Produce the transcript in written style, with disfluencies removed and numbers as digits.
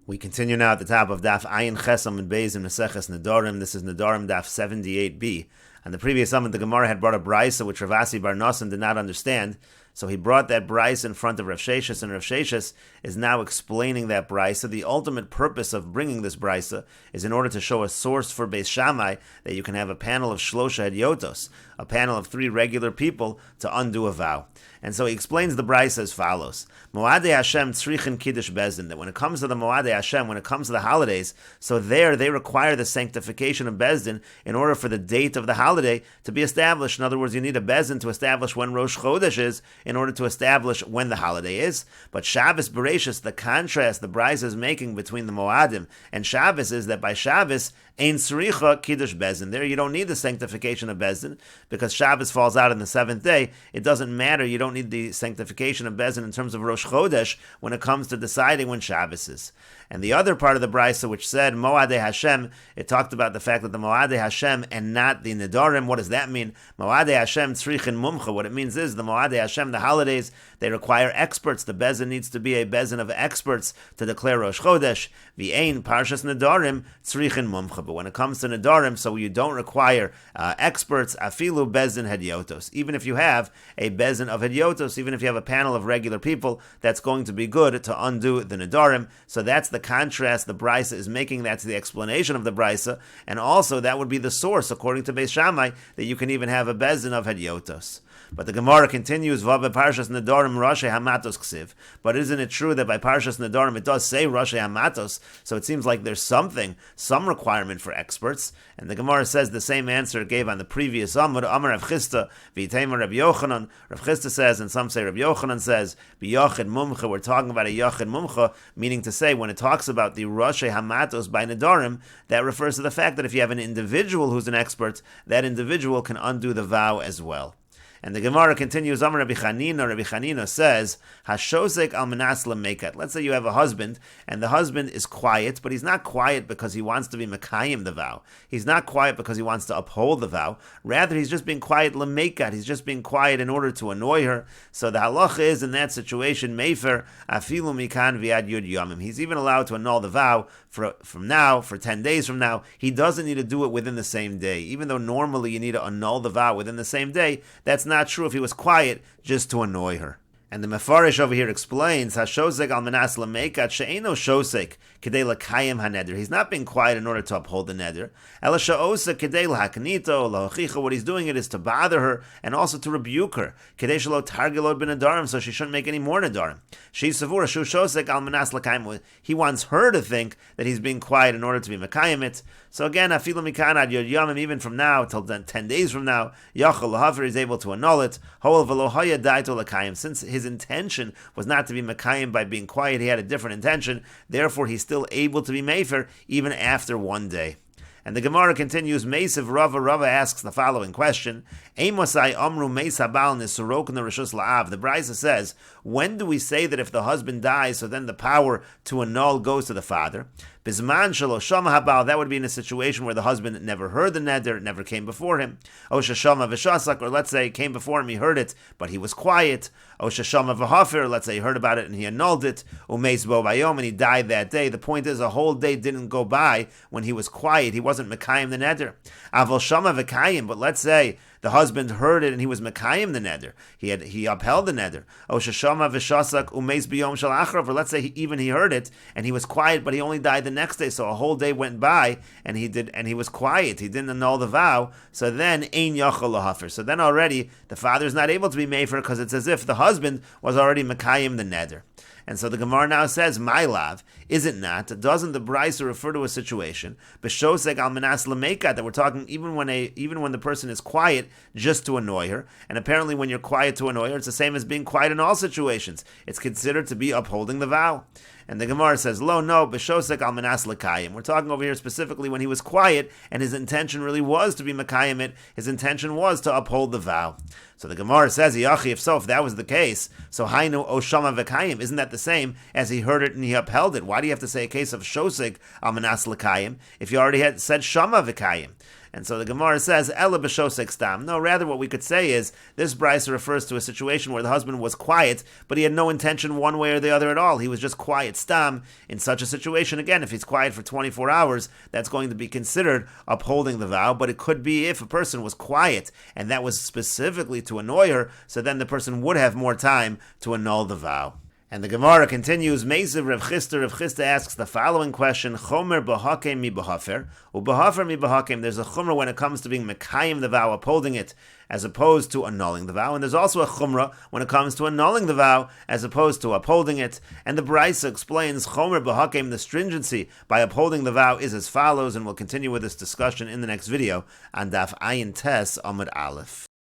We continue now at the top of Daf Ayin Chesam and Beis in Meseches Nedarim. This is Nedarim Daf 78b. And the previous summit, the Gemara had brought a brisa which Rav Asi bar Nosson did not understand. So he brought that brisa in front of Rav Sheshes, and Rav Sheshes is now explaining that brisa. The ultimate purpose of bringing this brisa is in order to show a source for Beis Shammai that you can have a panel of Shlosha Hedyotos, a panel of 3 regular people to undo a vow. And so he explains the brisa as follows: Moadei Hashem tzrichin kiddush bezdin. That when it comes to the Moadei Hashem, when it comes to the holidays, so there they require the sanctification of bezdin in order for the date of the holiday to be established. In other words, you need a bezdin to establish when Rosh Chodesh is in order to establish when the holiday is. But Shabbos Bereshis, the contrast the brisa is making between the Moadim and Shabbos is that by Shabbos, Ein Tzricha Kiddush Bezdin. There you don't need the sanctification of Bezdin because Shabbos falls out on the 7th day. It doesn't matter. You don't need the sanctification of Bezdin in terms of Rosh Chodesh when it comes to deciding when Shabbos is. And the other part of the brisa which said Moadei Hashem, it talked about the fact that the Moadei Hashem and not the Nedarim. What does that mean? Moadei Hashem Tzrichin Mumcha. What it means is the Moadei Hashem, the holidays, they require experts. The Bezdin needs to be a Bezdin of experts to declare Rosh Chodesh. V'ein Parshas Nedarim Tzrichin Mumcha. But when it comes to Nedarim, so you don't require experts, afilu Bezdin Hedyotos. Even if you have a Bezdin of Hedyotos, even if you have a panel of regular people, that's going to be good to undo the Nedarim. So that's the contrast the brisa is making. That's the explanation of the brisa, and also that would be the source, according to Beis Shammai, that you can even have a Bezdin of Hedyotos. But the Gemara continues, Vabe Parshas Nedarim Rashi Hamatos Ksiv. But isn't it true that by Parshas Nedarim it does say Rashi Hamatos? So it seems like there's some requirement for experts. And the Gemara says the same answer it gave on the previous Amud, Amar Rav Chisda, V'itema Rav Yochanan. Rav Chisda says, and some say Rav Yochanan says, B'yachid Mumcha. We're talking about a Yachid Mumcha, meaning to say when it talks about the Rashi Hamatos by Nedarim, that refers to the fact that if you have an individual who's an expert, that individual can undo the vow as well. And the Gemara continues, Amar Rabbi Chanina says, Hashosek al menas lemekat. Let's say you have a husband, and the husband is quiet, but he's not quiet because he wants to be mekayim the vow. He's not quiet because he wants to uphold the vow. Rather, he's just being quiet lemekat. He's just being quiet in order to annoy her. So the halacha is, in that situation, mefer afilu mikan viad yud yamim. He's even allowed to annul the vow from now, for 10 days from now. He doesn't need to do it within the same day. Even though normally you need to annul the vow within the same day, that's not true if he was quiet just to annoy her. And the Mefarish over here explains, Hashosek al menas lemekat she'eno shosek kedei lakayim haneder. He's not being quiet in order to uphold the neder. Ela she'osek kedei lahaknito lahochicha. What he's doing it is to bother her and also to rebuke her. Kedei shelo targelot b'nedarim, so she shouldn't make any more nedarim. She savura shu shosek al menas lakayim. He wants her to think that he's being quiet in order to be mekayim it. So again, afilu mikan ad yod yamim, even from now till 10 days from now, yachol lahaver is able to annul it. Hol v'lo haya daito lakayim. Since his intention was not to be mekayim by being quiet, he had a different intention. Therefore, he's still able to be mefer even after 1 day. And the Gemara continues, Meisiv Rava asks the following question, Amosai Amru Meis Habal Nisurok Rishus La'av. The Brisa says, when do we say that if the husband dies, so then the power to annul goes to the father? Bizman Shalo Shama Habal, that would be in a situation where the husband never heard the neder, it never came before him. O Shashama Vishasak, or let's say it came before him, he heard it, but he was quiet. O Shashama V'Hafer, let's say he heard about it and he annulled it. Umeis Bo Bayom, and he died that day. The point is, a whole day didn't go by when he was quiet. He wasn't Mekayim the neder. Avol Shama V'Kayim, but let's say the husband heard it and he was Mekayim the neder. He upheld the neder. O Shashama V'Shasak Umeis B'Yom Shal Achrav, or let's say he heard it and he was quiet, but he only died the next day. So a whole day went by and he was quiet. He didn't annul the vow. So then Ein Yachol Lahafer. So then already the father is not able to be mefer because it's as if the husband was already Mekayim the neder. And so the Gemara now says, my love, is it not? Doesn't the Brisa refer to a situation, b'shosek al menas lemekat, that we're talking even when the person is quiet just to annoy her? And apparently when you're quiet to annoy her, it's the same as being quiet in all situations. It's considered to be upholding the vow. And the Gemara says, lo, no, b'shosek al menas lekayim. We're talking over here specifically when he was quiet, and his intention really was to be mekayim it. His intention was to uphold the vow. So the Gemara says, Yachi, if that was the case, so hainu oshama v'kayim, isn't that the same as he heard it and he upheld it? Why do you have to say a case of shosek al menas lekayim if you already had said shama v'kayim? And so the Gemara says, Ela b'shosek stam. No, rather what we could say is, this brisa refers to a situation where the husband was quiet, but he had no intention one way or the other at all. He was just quiet stam. In such a situation, again, if he's quiet for 24 hours, that's going to be considered upholding the vow, but it could be if a person was quiet, and that was specifically to annoy her, so then the person would have more time to annul the vow. And the Gemara continues, Meiziv Rav Chisda asks the following question, Chomer b'hakem mi b'hafer, u'b'hafer mi b'hakem, there's a chumrah when it comes to being mekayim the vow, upholding it, as opposed to annulling the vow, and there's also a chumrah when it comes to annulling the vow, as opposed to upholding it, and the Brisa explains, Chomer b'hakem, the stringency by upholding the vow is as follows, and we'll continue with this discussion in the next video, on Daf Ayin Tes Amud Aleph.